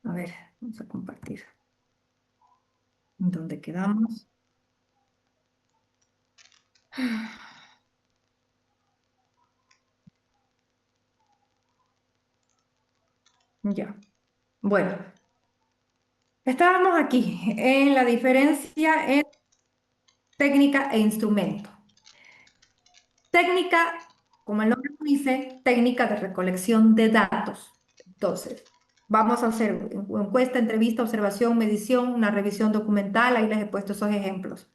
A ver, vamos a compartir. ¿Dónde quedamos? Ya. Bueno, estábamos aquí en la diferencia en técnica e instrumento. Técnica, como el nombre lo dice, técnica de recolección de datos. Entonces, vamos a hacer encuesta, entrevista, observación, medición, una revisión documental. Ahí les he puesto esos ejemplos.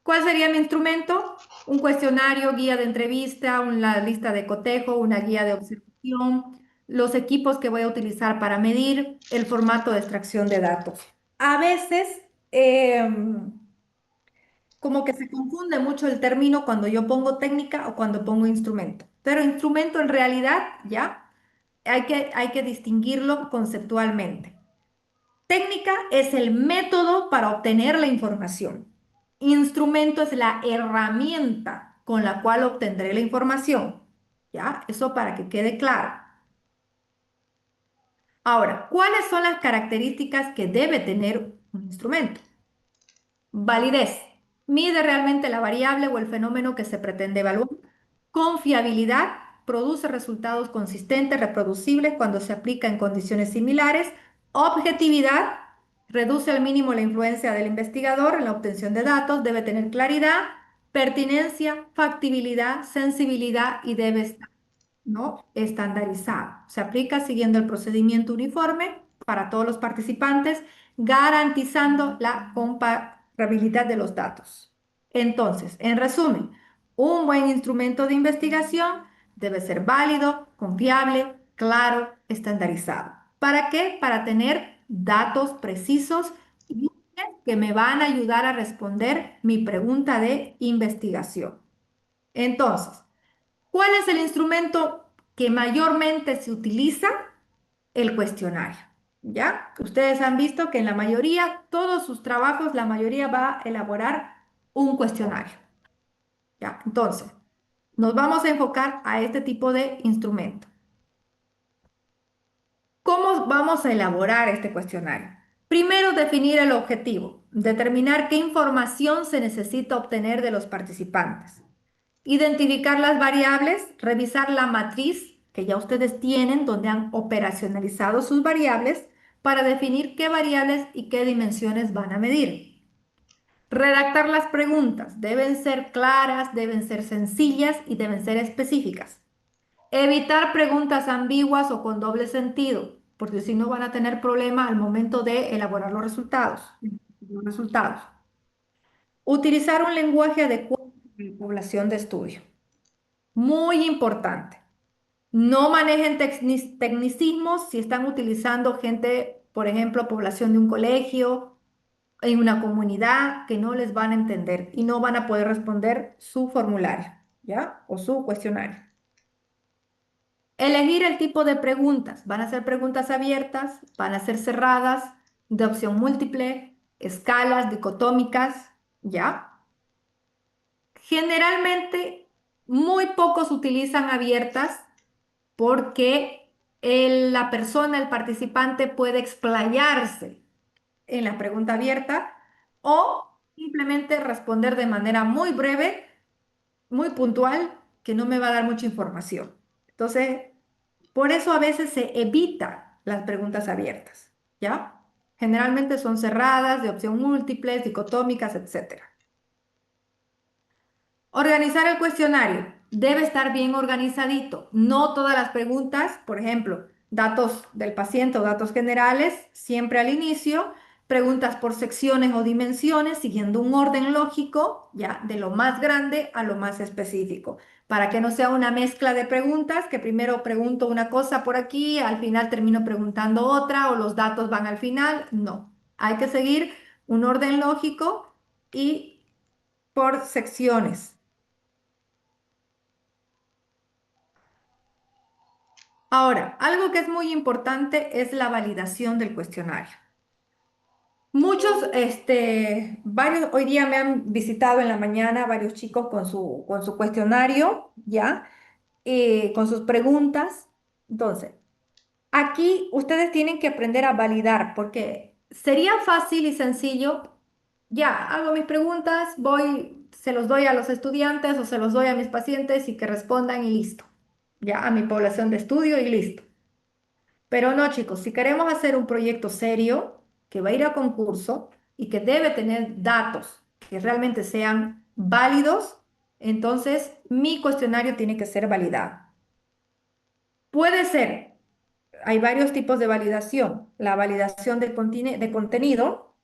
¿Cuál sería mi instrumento? Un cuestionario, guía de entrevista, una lista de cotejo, una guía de observación, los equipos que voy a utilizar para medir, el formato de extracción de datos. A veces, como que se confunde mucho el término cuando yo pongo técnica o cuando pongo instrumento. Pero instrumento en realidad, ya, hay que distinguirlo conceptualmente. Técnica es el método para obtener la información. Instrumento es la herramienta con la cual obtendré la información. ¿Ya? Eso para que quede claro. Ahora, ¿cuáles son las características que debe tener un instrumento? Validez. Mide realmente la variable o el fenómeno que se pretende evaluar. Confiabilidad. Produce resultados consistentes, reproducibles cuando se aplica en condiciones similares. Objetividad. Reduce al mínimo la influencia del investigador en la obtención de datos. Debe tener claridad, pertinencia, factibilidad, sensibilidad y debe estar, ¿no?, estandarizado. Se aplica siguiendo el procedimiento uniforme para todos los participantes, garantizando la comparabilidad de los datos. Entonces, en resumen, un buen instrumento de investigación debe ser válido, confiable, claro, estandarizado. ¿Para qué? Para tener datos precisos y que me van a ayudar a responder mi pregunta de investigación. Entonces, ¿cuál es el instrumento que mayormente se utiliza? El cuestionario. ¿Ya? Ustedes han visto que en la mayoría, todos sus trabajos, la mayoría va a elaborar un cuestionario. ¿Ya? Entonces, nos vamos a enfocar a este tipo de instrumento. ¿Cómo vamos a elaborar este cuestionario? Primero, definir el objetivo, determinar qué información se necesita obtener de los participantes. Identificar las variables, revisar la matriz que ya ustedes tienen, donde han operacionalizado sus variables, para definir qué variables y qué dimensiones van a medir. Redactar las preguntas. Deben ser claras, deben ser sencillas y deben ser específicas. Evitar preguntas ambiguas o con doble sentido, porque si no van a tener problema al momento de elaborar los resultados. Utilizar un lenguaje adecuado para la población de estudio. Muy importante. No manejen tecnicismos si están utilizando gente, por ejemplo, población de un colegio, en una comunidad, que no les van a entender y no van a poder responder su formulario, ¿ya? O su cuestionario. Elegir el tipo de preguntas. Van a ser preguntas abiertas, van a ser cerradas, de opción múltiple, escalas, dicotómicas, ¿ya? Generalmente, muy pocos utilizan abiertas porque la persona, el participante puede explayarse en la pregunta abierta o simplemente responder de manera muy breve, muy puntual, que no me va a dar mucha información. Entonces, por eso a veces se evita las preguntas abiertas, ¿ya? Generalmente son cerradas, de opción múltiples, dicotómicas, etcétera. Organizar el cuestionario debe estar bien organizadito. No todas las preguntas, por ejemplo, datos del paciente o datos generales, siempre al inicio, preguntas por secciones o dimensiones, siguiendo un orden lógico, ya de lo más grande a lo más específico, para que no sea una mezcla de preguntas, que primero pregunto una cosa por aquí, al final termino preguntando otra o los datos van al final. No, hay que seguir un orden lógico y por secciones. Ahora, algo que es muy importante es la validación del cuestionario. Muchos, varios, hoy día me han visitado en la mañana varios chicos con su cuestionario, ¿ya? Con sus preguntas. Entonces, Aquí ustedes tienen que aprender a validar porque sería fácil y sencillo, ya, hago mis preguntas, voy, se los doy a los estudiantes o se los doy a mis pacientes y que respondan y listo. Ya, a mi población de estudio y listo. Pero no, chicos, si queremos hacer un proyecto serio que va a ir a concurso y que debe tener datos que realmente sean válidos, entonces mi cuestionario tiene que ser validado. Puede ser, hay varios tipos de validación. La validación de contenido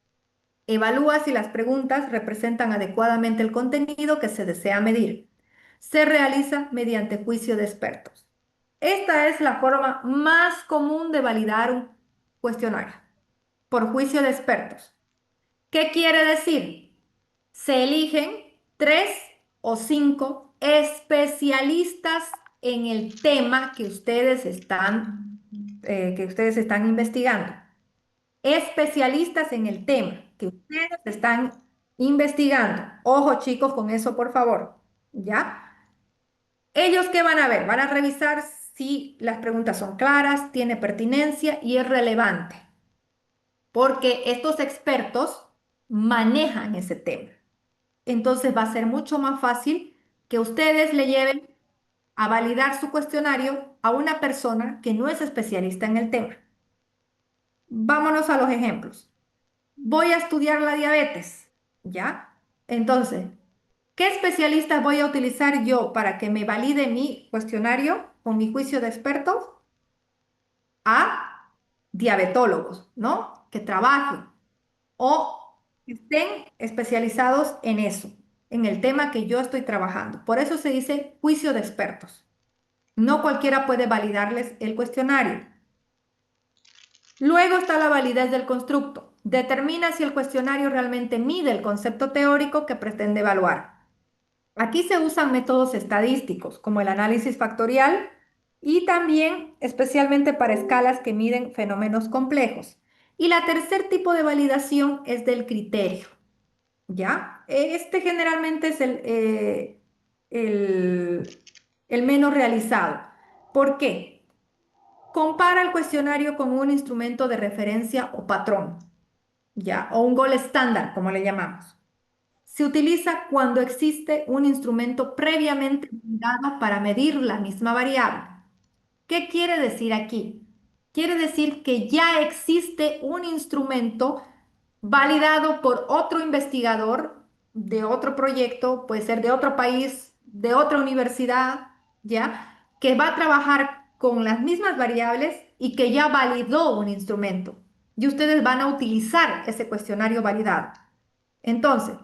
evalúa si las preguntas representan adecuadamente el contenido que se desea medir. Se realiza mediante juicio de expertos. Esta es la forma más común de validar un cuestionario, por juicio de expertos. ¿Qué quiere decir? Se eligen 3 o 5 especialistas en el tema que ustedes están investigando. Especialistas en el tema que ustedes están investigando. Ojo, chicos, con eso, por favor. ¿Ya? ¿Ellos qué van a ver? Van a revisar si las preguntas son claras, tiene pertinencia y es relevante, porque estos expertos manejan ese tema. Entonces va a ser mucho más fácil que ustedes le lleven a validar su cuestionario a una persona que no es especialista en el tema. Vámonos a los ejemplos. Voy a estudiar la diabetes, ¿ya? Entonces, ¿qué especialistas voy a utilizar yo para que me valide mi cuestionario con mi juicio de expertos? A diabetólogos, ¿no? Que trabajen o que estén especializados en eso, en el tema que yo estoy trabajando. Por eso se dice juicio de expertos. No cualquiera puede validarles el cuestionario. Luego está la validez del constructo. Determina si el cuestionario realmente mide el concepto teórico que pretende evaluar. Aquí se usan métodos estadísticos como el análisis factorial y también especialmente para escalas que miden fenómenos complejos. Y la tercer tipo de validación es del criterio, ¿ya? Este generalmente es el, el menos realizado. ¿Por qué? Compara el cuestionario con un instrumento de referencia o patrón, ¿ya? O un gol estándar, como le llamamos. Se utiliza cuando existe un instrumento previamente dado para medir la misma variable. ¿Qué quiere decir aquí? Quiere decir que ya existe un instrumento validado por otro investigador de otro proyecto, puede ser de otro país, de otra universidad, ¿ya? Que va a trabajar con las mismas variables y que ya validó un instrumento. Y ustedes van a utilizar ese cuestionario validado. Entonces,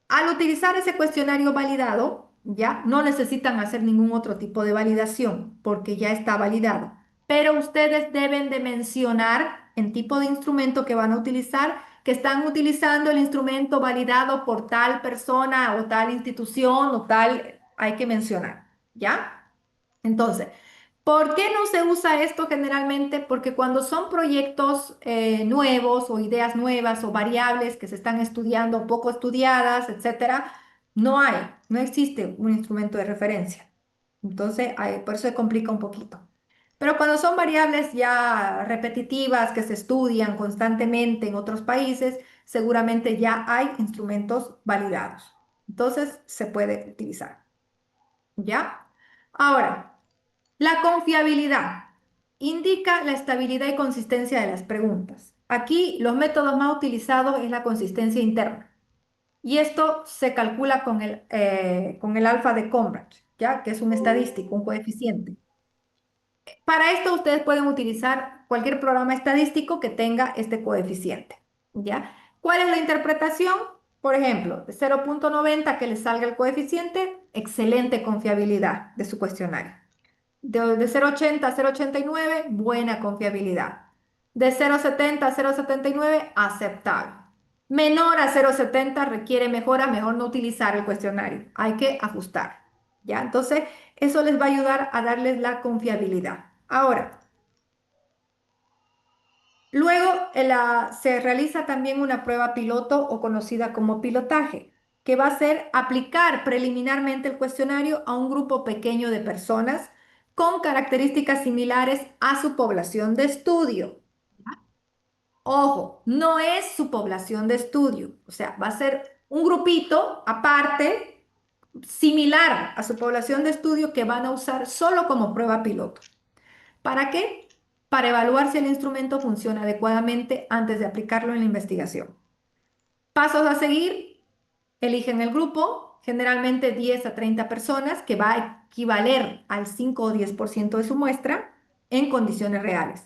al utilizar ese cuestionario validado, ya no necesitan hacer ningún otro tipo de validación porque ya está validado. Pero ustedes deben de mencionar en tipo de instrumento que van a utilizar, que están utilizando el instrumento validado por tal persona o tal institución o tal, hay que mencionar, ¿ya? Entonces, ¿por qué no se usa esto generalmente? Porque cuando son proyectos nuevos o ideas nuevas o variables que se están estudiando, poco estudiadas, etcétera, no existe un instrumento de referencia. Entonces, por eso se complica un poquito. Pero cuando son variables ya repetitivas que se estudian constantemente en otros países, seguramente ya hay instrumentos validados. Entonces, se puede utilizar. ¿Ya? Ahora. La confiabilidad indica la estabilidad y consistencia de las preguntas. Aquí los métodos más utilizados es la consistencia interna y esto se calcula con el alfa de Cambridge, ¿ya? Que es un estadístico, un coeficiente. Para esto ustedes pueden utilizar cualquier programa estadístico que tenga este coeficiente, ¿ya? ¿Cuál es la interpretación? Por ejemplo, de 0,90 que le salga el coeficiente, excelente confiabilidad de su cuestionario. De 0,80 a 0,89, buena confiabilidad. De 0,70 a 0,79, aceptable. Menor a 0,70 requiere mejora, mejor no utilizar el cuestionario. Hay que ajustar. ¿Ya? Entonces, eso les va a ayudar a darles la confiabilidad. Ahora, luego se realiza también una prueba piloto o conocida como pilotaje, que va a ser aplicar preliminarmente el cuestionario a un grupo pequeño de personas con características similares a su población de estudio. Ojo, no es su población de estudio, o sea, va a ser un grupito aparte, similar a su población de estudio que van a usar solo como prueba piloto. ¿Para qué? Para evaluar si el instrumento funciona adecuadamente antes de aplicarlo en la investigación. Pasos a seguir: eligen el grupo, generalmente 10 a 30 personas, que va a equivaler al 5 o 10% de su muestra en condiciones reales.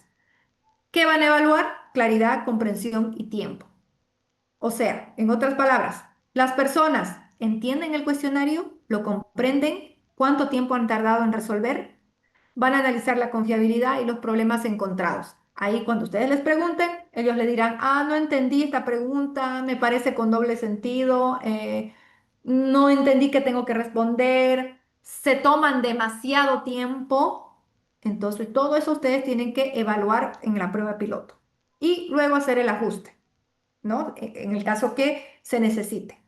¿Qué van a evaluar? Claridad, comprensión y tiempo. O sea, en otras palabras, las personas entienden el cuestionario, lo comprenden, cuánto tiempo han tardado en resolver, van a analizar la confiabilidad y los problemas encontrados. Ahí cuando ustedes les pregunten, ellos le dirán, ah, no entendí esta pregunta, me parece con doble sentido, no entendí qué tengo que responder, se toman demasiado tiempo. Entonces, todo eso ustedes tienen que evaluar en la prueba piloto y luego hacer el ajuste, ¿no? En el caso que se necesite.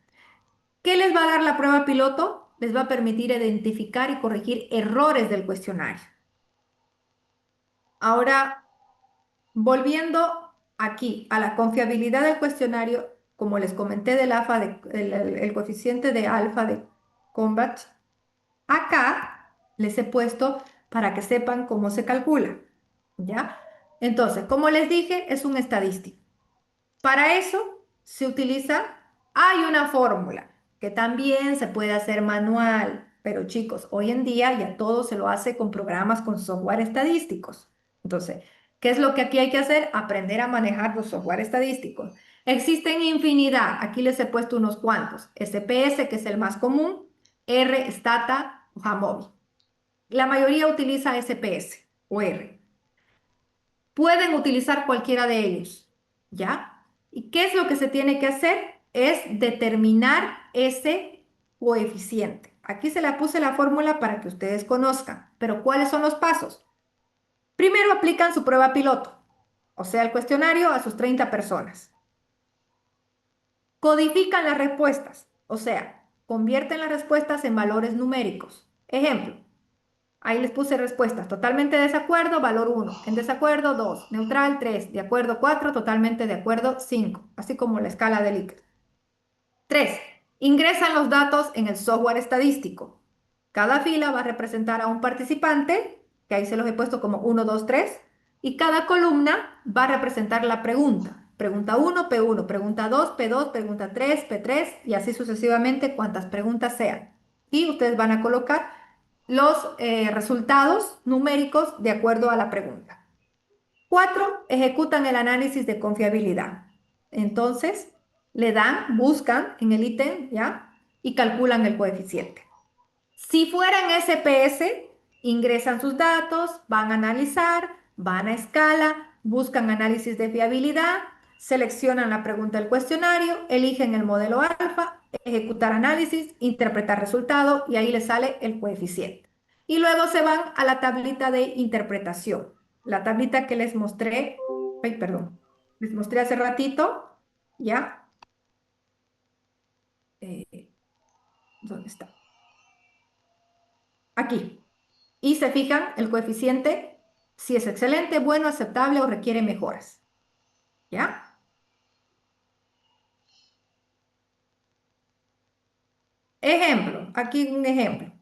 ¿Qué les va a dar la prueba piloto? Les va a permitir identificar y corregir errores del cuestionario. Ahora, volviendo aquí a la confiabilidad del cuestionario, como les comenté del alfa el coeficiente de alfa de Combat, acá les he puesto para que sepan cómo se calcula, ¿ya? Entonces, como les dije, es un estadístico. Para eso se utiliza, hay una fórmula que también se puede hacer manual, pero chicos, hoy en día ya todo se lo hace con programas con software estadísticos. Entonces, ¿qué es lo que aquí hay que hacer? Aprender a manejar los software estadísticos. Existen infinidad, aquí les he puesto unos cuantos. SPS, que es el más común, R, Stata o Jamovi. La mayoría utiliza SPS o R. Pueden utilizar cualquiera de ellos, ¿ya? ¿Y qué es lo que se tiene que hacer? Es determinar ese coeficiente. Aquí se la puse la fórmula para que ustedes conozcan, pero ¿cuáles son los pasos? Primero aplican su prueba piloto, o sea, el cuestionario a sus 30 personas. Codifican las respuestas, o sea, convierten las respuestas en valores numéricos. Ejemplo, ahí les puse respuestas. Totalmente de desacuerdo, valor 1. En desacuerdo, 2. Neutral, 3. De acuerdo, 4. Totalmente de acuerdo, 5. Así como la escala de Likert. 3. Ingresan los datos en el software estadístico. Cada fila va a representar a un participante, que ahí se los he puesto como 1, 2, 3. Y cada columna va a representar la pregunta. Pregunta 1, P1. Pregunta 2, P2. Pregunta 3, P3. Y así sucesivamente cuantas preguntas sean. Y ustedes van a colocar los resultados numéricos de acuerdo a la pregunta. 4. Ejecutan el análisis de confiabilidad. Entonces, le dan, buscan en el ítem, ¿ya? Y calculan el coeficiente. Si fueran SPS, ingresan sus datos, van a analizar, van a escala, buscan análisis de fiabilidad, seleccionan la pregunta del cuestionario, eligen el modelo alfa, ejecutar análisis, interpretar resultado y ahí les sale el coeficiente. Y luego se van a la tablita de interpretación, la tablita que les mostré, ay, perdón, les mostré hace ratito, ¿ya? ¿Dónde está? Aquí. Y se fijan el coeficiente, si es excelente, bueno, aceptable o requiere mejoras. ¿Ya? Ejemplo, aquí un ejemplo.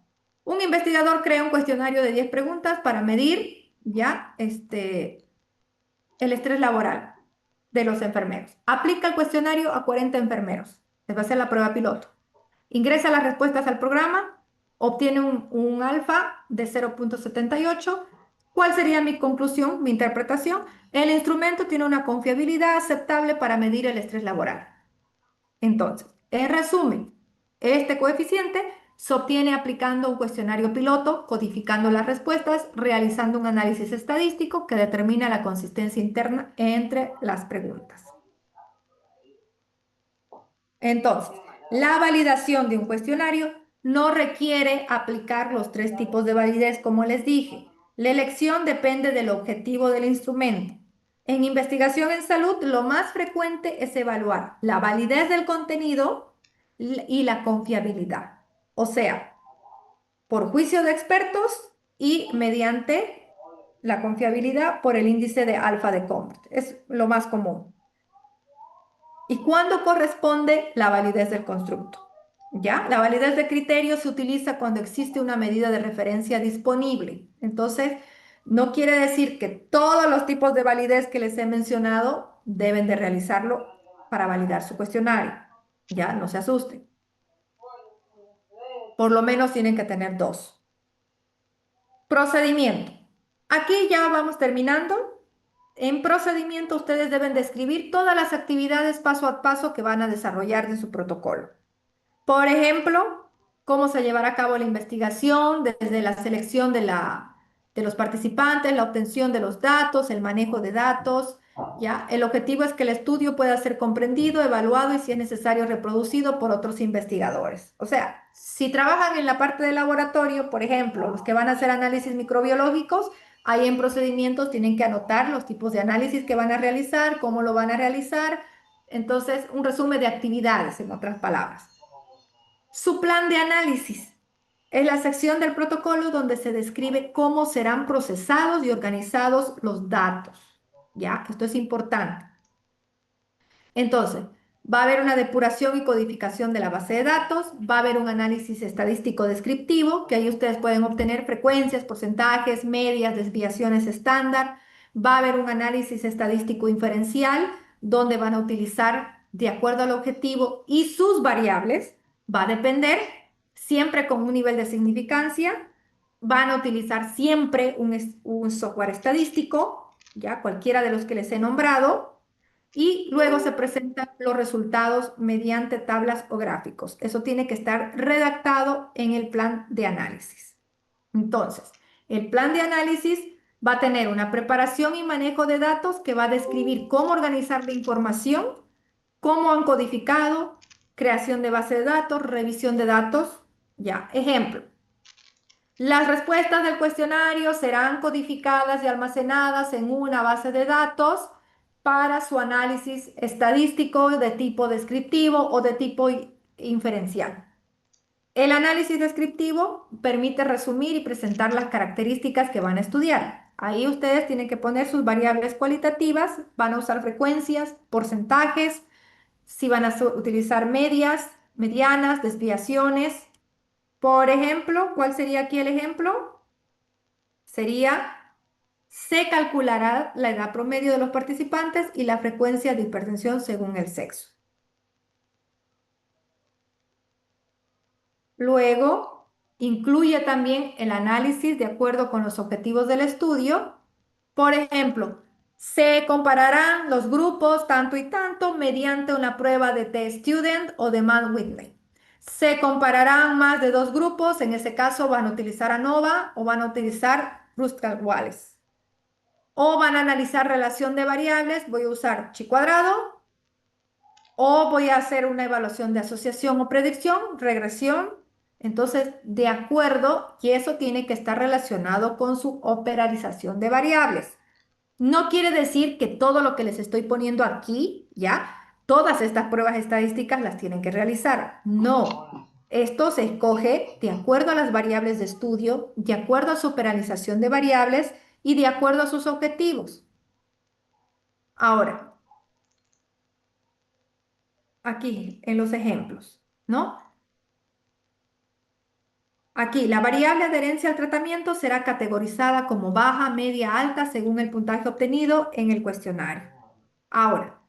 Un investigador crea un cuestionario de 10 preguntas para medir, ¿ya? El estrés laboral de los enfermeros. Aplica el cuestionario a 40 enfermeros. Les va a hacer la prueba piloto. Ingresa las respuestas al programa, obtiene un alfa de 0,78. ¿Cuál sería mi conclusión, mi interpretación? El instrumento tiene una confiabilidad aceptable para medir el estrés laboral. Entonces, en resumen, este coeficiente se obtiene aplicando un cuestionario piloto, codificando las respuestas, realizando un análisis estadístico que determina la consistencia interna entre las preguntas. Entonces, la validación de un cuestionario no requiere aplicar los 3 tipos de validez, como les dije. La elección depende del objetivo del instrumento. En investigación en salud, lo más frecuente es evaluar la validez del contenido y la confiabilidad. O sea, por juicio de expertos, y mediante la confiabilidad por el índice de alfa de Compton. Es lo más común. ¿Y cuándo corresponde la validez del constructo? ¿Ya? La validez de criterio se utiliza cuando existe una medida de referencia disponible. Entonces, no quiere decir que todos los tipos de validez que les he mencionado deben de realizarlo para validar su cuestionario. Ya, no se asusten. Por lo menos tienen que tener dos. Procedimiento. Aquí ya vamos terminando. En procedimiento, ustedes deben describir todas las actividades paso a paso que van a desarrollar de su protocolo. Por ejemplo, cómo se llevará a cabo la investigación, desde la selección de los participantes, la obtención de los datos, el manejo de datos, ¿ya? El objetivo es que el estudio pueda ser comprendido, evaluado y, si es necesario, reproducido por otros investigadores. O sea, si trabajan en la parte de laboratorio, por ejemplo, los que van a hacer análisis microbiológicos, ahí en procedimientos tienen que anotar los tipos de análisis que van a realizar, cómo lo van a realizar. Entonces, un resumen de actividades, en otras palabras. Su plan de análisis es la sección del protocolo donde se describe cómo serán procesados y organizados los datos. ¿Ya? Esto es importante. Entonces, va a haber una depuración y codificación de la base de datos, va a haber un análisis estadístico descriptivo, que ahí ustedes pueden obtener frecuencias, porcentajes, medias, desviaciones estándar, va a haber un análisis estadístico inferencial, donde van a utilizar, de acuerdo al objetivo y sus variables, va a depender, siempre con un nivel de significancia, van a utilizar siempre un software estadístico, ya cualquiera de los que les he nombrado, y luego se presentan los resultados mediante tablas o gráficos. Eso tiene que estar redactado en el plan de análisis. Entonces, el plan de análisis va a tener una preparación y manejo de datos que va a describir cómo organizar la información, cómo han codificado, creación de base de datos, revisión de datos. Ya, ejemplo. Las respuestas del cuestionario serán codificadas y almacenadas en una base de datos para su análisis estadístico de tipo descriptivo o de tipo inferencial. El análisis descriptivo permite resumir y presentar las características que van a estudiar. Ahí ustedes tienen que poner sus variables cualitativas, van a usar frecuencias, porcentajes, si van a utilizar medias, medianas, desviaciones. Por ejemplo, ¿cuál sería aquí el ejemplo? Sería, se calculará la edad promedio de los participantes y la frecuencia de hipertensión según el sexo. Luego, incluye también el análisis de acuerdo con los objetivos del estudio. Por ejemplo, se compararán los grupos tanto y tanto mediante una prueba de T-Student o de Mann-Whitney. Se compararán más de dos grupos, en ese caso van a utilizar ANOVA o van a utilizar Ruskal-Wallis. O van a analizar relación de variables, voy a usar chi cuadrado, o voy a hacer una evaluación de asociación o predicción, regresión. Entonces, de acuerdo, y eso tiene que estar relacionado con su operalización de variables. No quiere decir que todo lo que les estoy poniendo aquí, ya, todas estas pruebas estadísticas las tienen que realizar. No, esto se escoge de acuerdo a las variables de estudio, de acuerdo a su operalización de variables y de acuerdo a sus objetivos. Ahora, aquí en los ejemplos, ¿no? Aquí, la variable adherencia al tratamiento será categorizada como baja, media, alta según el puntaje obtenido en el cuestionario. Ahora,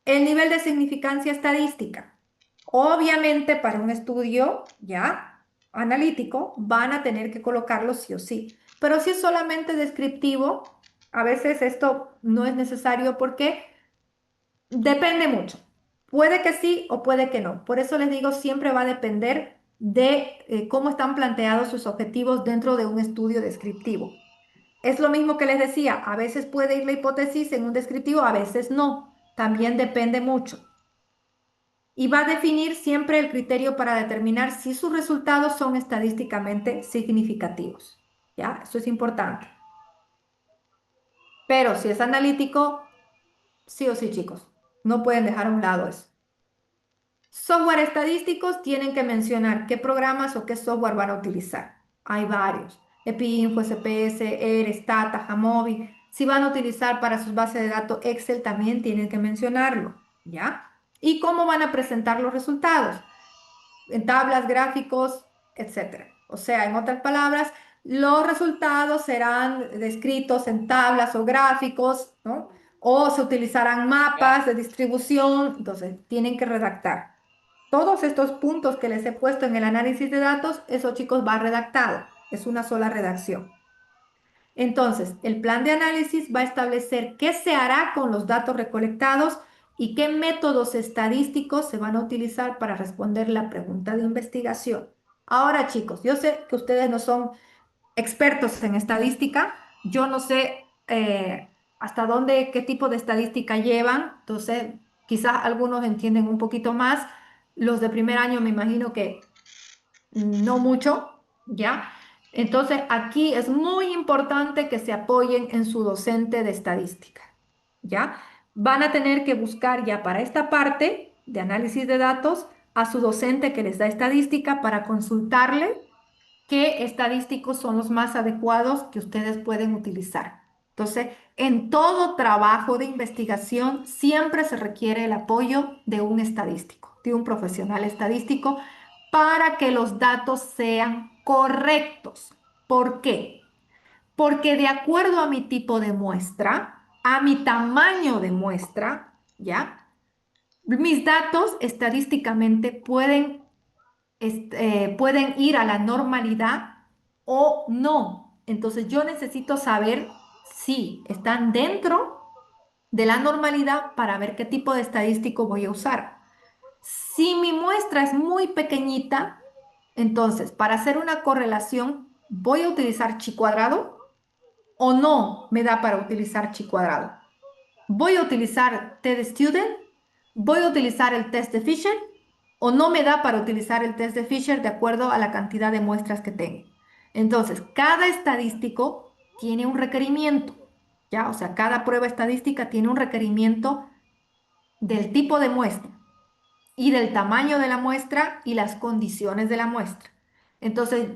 el nivel de significancia estadística. Obviamente, para un estudio ya analítico, van a tener que colocarlo sí o sí. Pero si es solamente descriptivo, a veces esto no es necesario porque depende mucho. Puede que sí o puede que no. Por eso les digo, siempre va a depender de cómo están planteados sus objetivos dentro de un estudio descriptivo. Es lo mismo que les decía, a veces puede ir la hipótesis en un descriptivo, a veces no. También depende mucho. Y va a definir siempre el criterio para determinar si sus resultados son estadísticamente significativos. ¿Ya? Eso es importante. Pero si es analítico, sí o sí, chicos, no pueden dejar a un lado eso. Software estadísticos tienen que mencionar qué programas o qué software van a utilizar. Hay varios. EpiInfo, SPS, ERE, Stata, Jamovi. Si van a utilizar para sus bases de datos Excel, también tienen que mencionarlo, ¿ya? ¿Y cómo van a presentar los resultados? En tablas, gráficos, etcétera. O sea, en otras palabras, los resultados serán descritos en tablas o gráficos, ¿no? O se utilizarán mapas de distribución, entonces tienen que redactar. Todos estos puntos que les he puesto en el análisis de datos, eso chicos va redactado, es una sola redacción. Entonces, el plan de análisis va a establecer qué se hará con los datos recolectados y qué métodos estadísticos se van a utilizar para responder la pregunta de investigación. Ahora, chicos, yo sé que ustedes no son expertos en estadística, yo no sé hasta dónde, qué tipo de estadística llevan, entonces quizás algunos entienden un poquito más, los de primer año me imagino que no mucho, ¿ya? Entonces, aquí es muy importante que se apoyen en su docente de estadística, ¿ya? Van a tener que buscar ya para esta parte de análisis de datos a su docente que les da estadística para consultarle qué estadísticos son los más adecuados que ustedes pueden utilizar. Entonces, en todo trabajo de investigación siempre se requiere el apoyo de un estadístico, de un profesional estadístico, para que los datos sean correctos. ¿Por qué? Porque de acuerdo a mi tipo de muestra, a mi tamaño de muestra, ¿ya? Mis datos estadísticamente pueden ir a la normalidad o no. Entonces yo necesito saber si están dentro de la normalidad para ver qué tipo de estadístico voy a usar. Si mi muestra es muy pequeñita, entonces para hacer una correlación, ¿voy a utilizar chi cuadrado o no me da para utilizar chi cuadrado? ¿Voy a utilizar TestStudent? ¿Voy a utilizar el test de Fisher? ¿O no me da para utilizar el test de Fisher de acuerdo a la cantidad de muestras que tengo? Entonces, cada estadístico tiene un requerimiento, ¿ya? O sea, cada prueba estadística tiene un requerimiento del tipo de muestra y del tamaño de la muestra y las condiciones de la muestra. Entonces,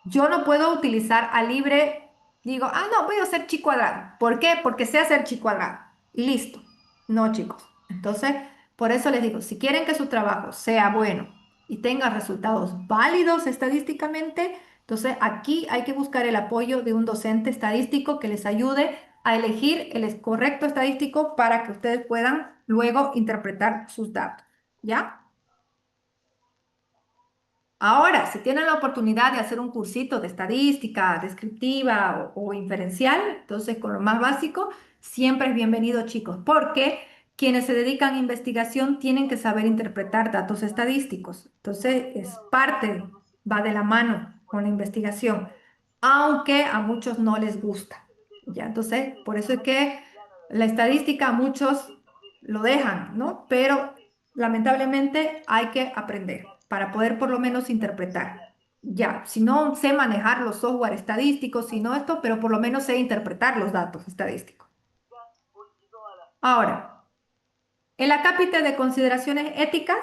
yo no puedo utilizar a libre, digo, no, voy a hacer chi cuadrado. ¿Por qué? Porque sé hacer chi cuadrado. Y listo. No, chicos. Entonces, por eso les digo, si quieren que su trabajo sea bueno y tenga resultados válidos estadísticamente, entonces aquí hay que buscar el apoyo de un docente estadístico que les ayude a elegir el correcto estadístico para que ustedes puedan luego interpretar sus datos. ¿Ya? Ahora, si tienen la oportunidad de hacer un cursito de estadística descriptiva o inferencial, entonces con lo más básico, siempre es bienvenido, chicos, porque quienes se dedican a investigación tienen que saber interpretar datos estadísticos. Entonces, es parte, va de la mano con la investigación, aunque a muchos no les gusta. ¿Ya? Entonces, por eso es que la estadística a muchos lo dejan, ¿no? Pero lamentablemente hay que aprender para poder por lo menos interpretar. Ya, si no sé manejar los software estadísticos, si no esto, pero por lo menos sé interpretar los datos estadísticos. Ahora, en la cápita de consideraciones éticas,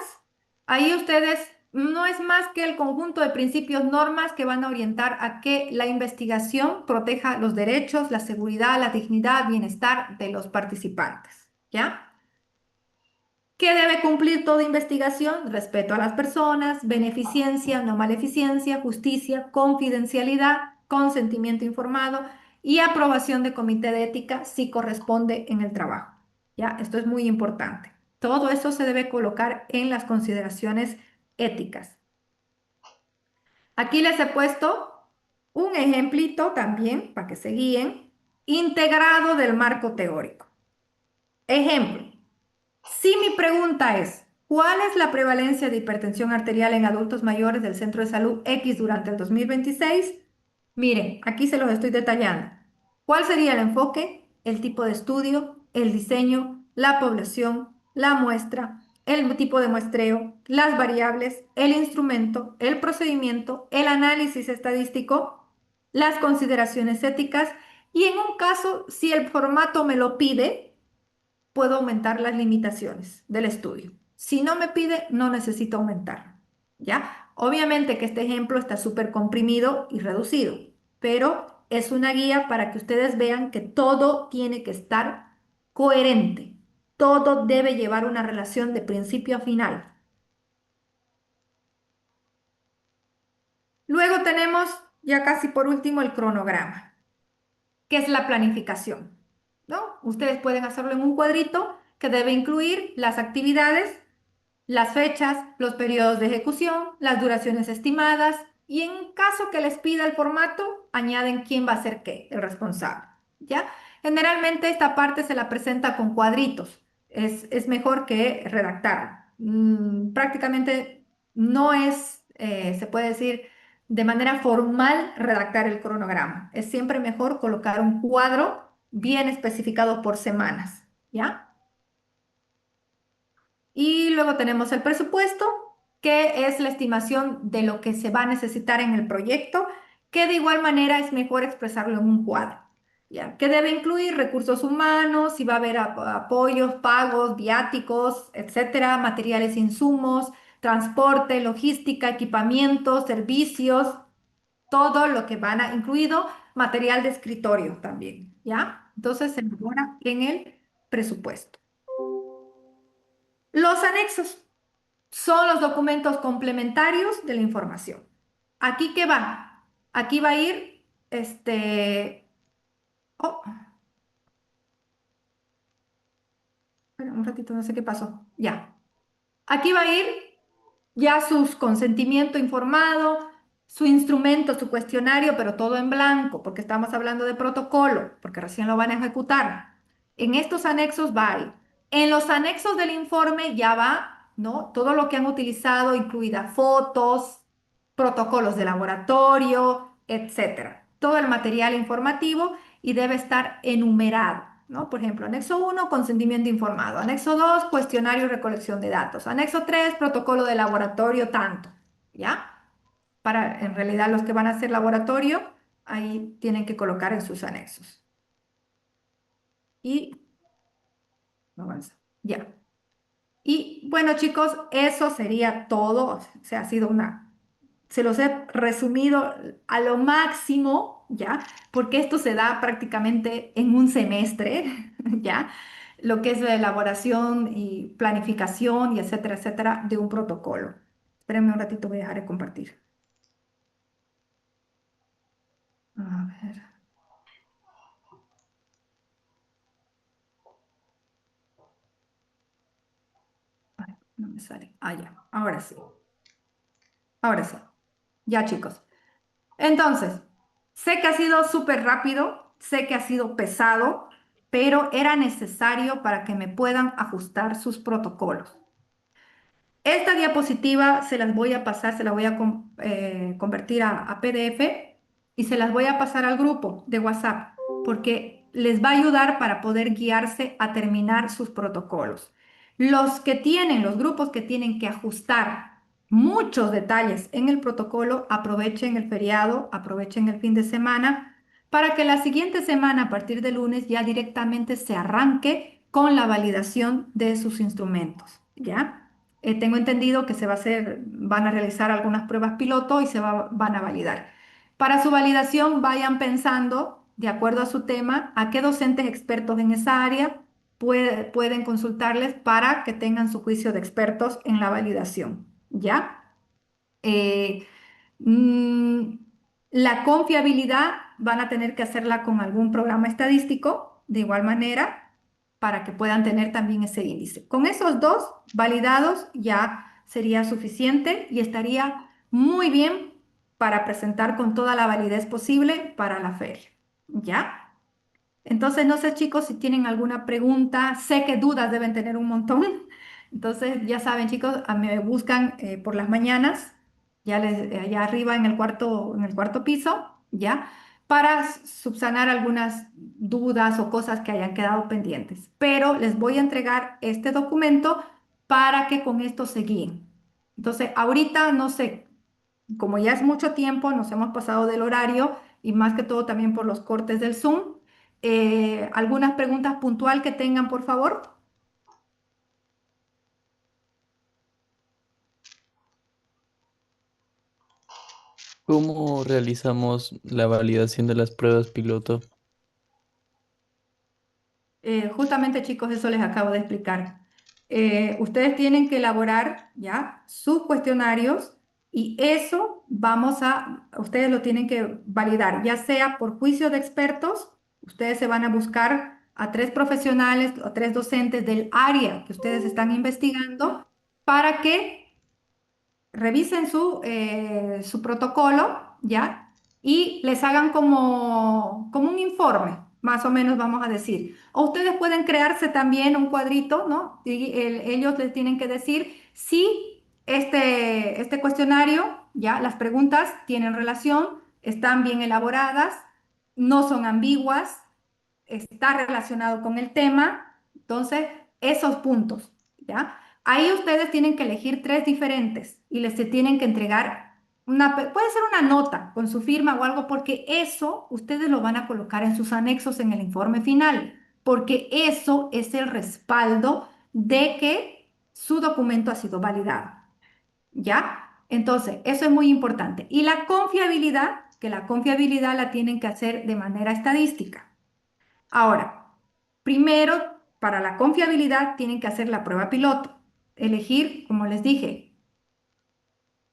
ahí ustedes no es más que el conjunto de principios, normas que van a orientar a que la investigación proteja los derechos, la seguridad, la dignidad, bienestar de los participantes. ¿Ya? ¿Qué debe cumplir toda investigación? Respeto a las personas, beneficencia, no maleficencia, justicia, confidencialidad, consentimiento informado y aprobación de comité de ética si corresponde en el trabajo. ¿Ya? Esto es muy importante. Todo eso se debe colocar en las consideraciones éticas. Aquí les he puesto un ejemplito también para que se guíen, integrado del marco teórico. Ejemplo. Si mi pregunta es, ¿cuál es la prevalencia de hipertensión arterial en adultos mayores del Centro de Salud X durante el 2026? Miren, aquí se los estoy detallando. ¿Cuál sería el enfoque, el tipo de estudio, el diseño, la población, la muestra, el tipo de muestreo, las variables, el instrumento, el procedimiento, el análisis estadístico, las consideraciones éticas y en un caso, si el formato me lo pide, puedo aumentar las limitaciones del estudio. Si no me pide, no necesito aumentar. ¿Ya? Obviamente que este ejemplo está súper comprimido y reducido. pero es una guía para que ustedes vean que todo tiene que estar coherente. Todo debe llevar una relación de principio a final. Luego tenemos ya casi por último el cronograma, que es la planificación, ¿no? Ustedes pueden hacerlo en un cuadrito que debe incluir las actividades, las fechas, los periodos de ejecución, las duraciones estimadas y en caso que les pida el formato, añaden quién va a ser qué, el responsable, ¿ya? Generalmente esta parte se la presenta con cuadritos. Es mejor que redactarlo. Prácticamente no es, se puede decir, de manera formal redactar el cronograma. Es siempre mejor colocar un cuadro bien especificado por semanas, ¿ya? Y luego tenemos el presupuesto, que es la estimación de lo que se va a necesitar en el proyecto, que de igual manera es mejor expresarlo en un cuadro, ¿ya? Que debe incluir recursos humanos, si va a haber apoyos, pagos, viáticos, etcétera, materiales, insumos, transporte, logística, equipamientos, servicios, todo lo que van a, incluido material de escritorio también, ¿ya? Entonces se elabora en el presupuesto. Los anexos son los documentos complementarios de la información. ¿Aquí qué va? Aquí va a ir, oh, espera un ratito, no sé qué pasó. Ya. Aquí va a ir ya su consentimiento informado, su instrumento, su cuestionario, pero todo en blanco, porque estamos hablando de protocolo, porque recién lo van a ejecutar. En estos anexos va a ir. En los anexos del informe ya va, ¿no? Todo lo que han utilizado, incluidas fotos, protocolos de laboratorio, etcétera. Todo el material informativo y debe estar enumerado, ¿no? Por ejemplo, anexo 1, consentimiento informado. Anexo 2, cuestionario y recolección de datos. Anexo 3, protocolo de laboratorio, tanto, ¿ya? Para, en realidad, los que van a hacer laboratorio, ahí tienen que colocar en sus anexos. Y avanza, ya. Y bueno, chicos, eso sería todo. O sea, ha sido una, se los he resumido a lo máximo, ¿ya? Porque esto se da prácticamente en un semestre, ¿ya? Lo que es la elaboración y planificación y etcétera, etcétera, de un protocolo. Espérenme un ratito, voy a dejar de compartir. A ver, ay, no me sale. Ah, ya, ahora sí, ahora sí. Ya, chicos. Entonces, sé que ha sido súper rápido, sé que ha sido pesado, pero era necesario para que me puedan ajustar sus protocolos. Esta diapositiva se las voy a pasar, se la voy a convertir a PDF y se las voy a pasar al grupo de WhatsApp porque les va a ayudar para poder guiarse a terminar sus protocolos. Los grupos que tienen que ajustar muchos detalles en el protocolo, aprovechen el feriado, aprovechen el fin de semana para que la siguiente semana, a partir de lunes, ya directamente se arranque con la validación de sus instrumentos, ¿ya? Tengo entendido que se va a hacer, van a realizar algunas pruebas piloto y van a validar. Para su validación, vayan pensando, de acuerdo a su tema, a qué docentes expertos en esa área pueden consultarles para que tengan su juicio de expertos en la validación, ¿ya? Eh, mm, la confiabilidad van a tener que hacerla con algún programa estadístico, de igual manera, para que puedan tener también ese índice. Con esos dos validados ya sería suficiente y estaría muy bien para presentar con toda la validez posible para la feria. ¿Ya? Entonces, no sé, chicos, si tienen alguna pregunta. Sé que dudas deben tener un montón. Entonces, ya saben, chicos, me buscan por las mañanas, allá arriba en el cuarto piso, ¿ya? Para subsanar algunas dudas o cosas que hayan quedado pendientes. Pero les voy a entregar este documento para que con esto se guíen. Entonces, ahorita, no sé, como ya es mucho tiempo, nos hemos pasado del horario y más que todo también por los cortes del Zoom. ¿Algunas preguntas puntual que tengan, por favor? ¿Cómo realizamos la validación de las pruebas piloto? Justamente, chicos, eso les acabo de explicar. Ustedes tienen que elaborar ya sus cuestionarios y eso ustedes lo tienen que validar, ya sea por juicio de expertos, ustedes se van a buscar a tres profesionales o tres docentes del área que ustedes están investigando para que revisen su protocolo, ¿ya? Y les hagan como un informe, más o menos vamos a decir. O ustedes pueden crearse también un cuadrito, ¿no? Y ellos les tienen que decir si este cuestionario, ¿ya? Las preguntas tienen relación, están bien elaboradas, no son ambiguas, está relacionado con el tema. Entonces, esos puntos, ¿ya? Ahí ustedes tienen que elegir tres diferentes y les se tienen que entregar puede ser una nota con su firma o algo, porque eso ustedes lo van a colocar en sus anexos en el informe final, porque eso es el respaldo de que su documento ha sido validado, ¿ya? Entonces, eso es muy importante. Y la confiabilidad, que la confiabilidad la tienen que hacer de manera estadística. Ahora, primero, para la confiabilidad tienen que hacer la prueba piloto. Elegir, como les dije,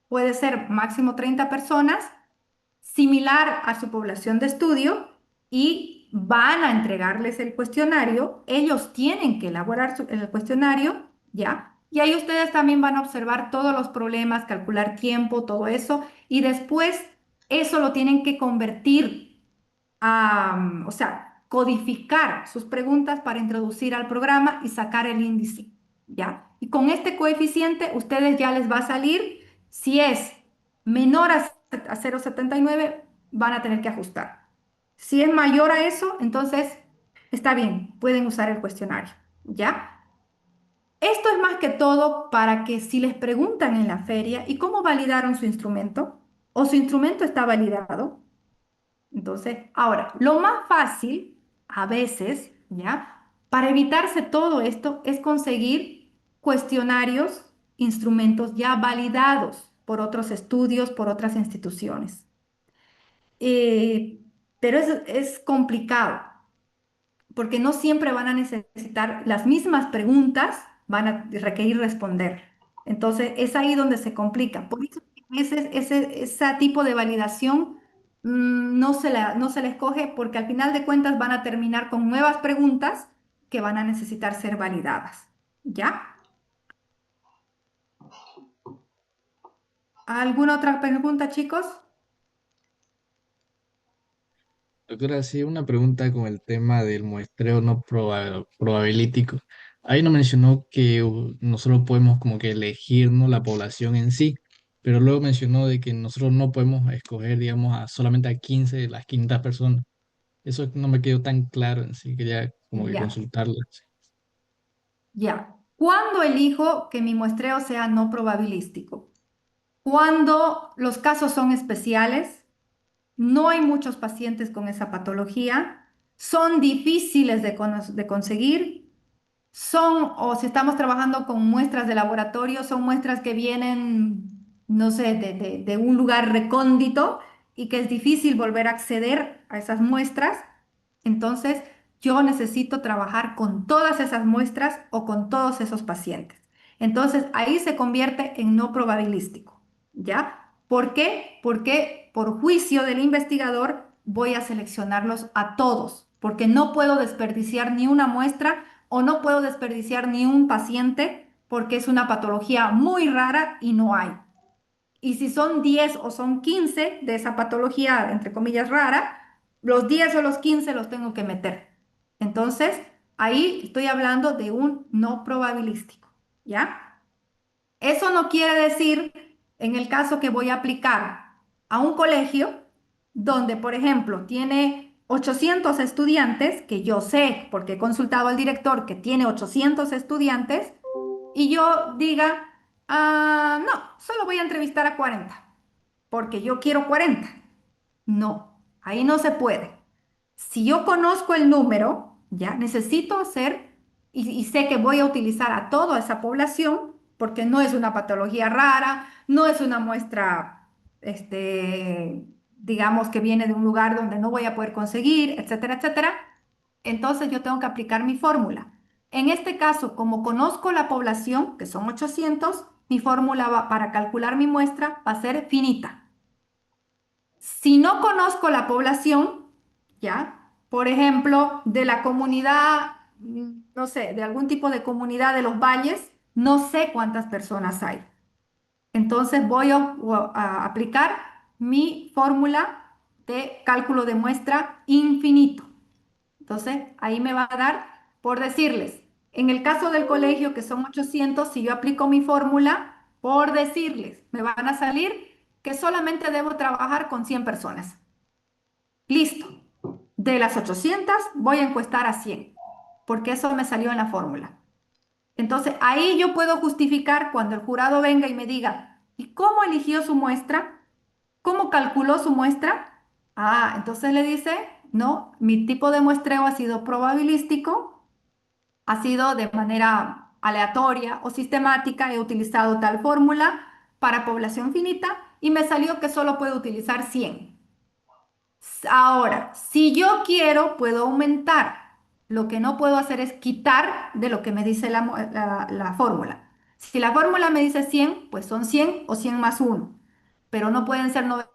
puede ser máximo 30 personas, similar a su población de estudio, y van a entregarles el cuestionario. Ellos tienen que elaborar el cuestionario, ¿ya? Y ahí ustedes también van a observar todos los problemas, calcular tiempo, todo eso, y después eso lo tienen que convertir o sea, codificar sus preguntas para introducir al programa y sacar el índice, ¿ya? Y con este coeficiente, ustedes ya les va a salir, si es menor a 0,79, van a tener que ajustar. Si es mayor a eso, entonces está bien, pueden usar el cuestionario, ¿ya? Esto es más que todo para que si les preguntan en la feria, ¿y cómo validaron su instrumento? ¿O su instrumento está validado? Entonces, ahora, lo más fácil, a veces, ¿ya? Para evitarse todo esto es conseguir cuestionarios, instrumentos ya validados por otros estudios, por otras instituciones. Eh, pero es complicado porque no siempre van a necesitar las mismas preguntas, van a requerir responder. Entonces, es ahí donde se complica. Por eso, ese tipo de validación no se la escoge porque al final de cuentas van a terminar con nuevas preguntas que van a necesitar ser validadas. ¿Ya? ¿Alguna otra pregunta, chicos? Doctora, sí, una pregunta con el tema del muestreo no probabilístico. Ahí nos mencionó que nosotros podemos como que elegir, ¿no?, la población en sí, pero luego mencionó de que nosotros no podemos escoger, digamos, solamente a 15 de las 500 personas. Eso no me quedó tan claro en sí, quería como que Ya, consultarla. ya. ¿Cuándo elijo que mi muestreo sea no probabilístico? Cuando los casos son especiales, no hay muchos pacientes con esa patología, son difíciles de conseguir, o si estamos trabajando con muestras de laboratorio, son muestras que vienen, no sé, de un lugar recóndito y que es difícil volver a acceder a esas muestras. Entonces, yo necesito trabajar con todas esas muestras o con todos esos pacientes. Entonces, ahí se convierte en no probabilístico, ¿ya? ¿Por qué? Porque por juicio del investigador voy a seleccionarlos a todos, porque no puedo desperdiciar ni una muestra o no puedo desperdiciar ni un paciente porque es una patología muy rara y no hay. Y si son 10 o son 15 de esa patología, entre comillas, rara, los 10 o los 15 los tengo que meter. Entonces, ahí estoy hablando de un no probabilístico, ¿ya? Eso no quiere decir, en el caso que voy a aplicar a un colegio, donde, por ejemplo, tiene 800 estudiantes, que yo sé, porque he consultado al director que tiene 800 estudiantes, y yo diga, no, solo voy a entrevistar a 40 porque yo quiero 40. No, ahí no se puede. Si yo conozco el número, ya necesito hacer y sé que voy a utilizar a toda esa población porque no es una patología rara, no es una muestra digamos que viene de un lugar donde no voy a poder conseguir, etcétera, etcétera, entonces yo tengo que aplicar mi fórmula. En este caso, como conozco la población, que son 800, mi fórmula para calcular mi muestra va a ser finita. Si no conozco la población, ¿ya? Por ejemplo, de la comunidad, no sé, de algún tipo de comunidad de los valles, no sé cuántas personas hay. Entonces voy a aplicar mi fórmula de cálculo de muestra infinito. Entonces ahí me va a dar, por decirles, en el caso del colegio, que son 800, si yo aplico mi fórmula, por decirles, me van a salir que solamente debo trabajar con 100 personas. Listo. De las 800 voy a encuestar a 100, porque eso me salió en la fórmula. Entonces, ahí yo puedo justificar cuando el jurado venga y me diga, ¿y cómo eligió su muestra? ¿Cómo calculó su muestra? Ah, entonces le dice, no, mi tipo de muestreo ha sido probabilístico, ha sido de manera aleatoria o sistemática, he utilizado tal fórmula para población finita y me salió que solo puedo utilizar 100. Ahora, si yo quiero, puedo aumentar. Lo que no puedo hacer es quitar de lo que me dice la fórmula. Si la fórmula me dice 100, pues son 100 o 100 más uno, pero no pueden ser 90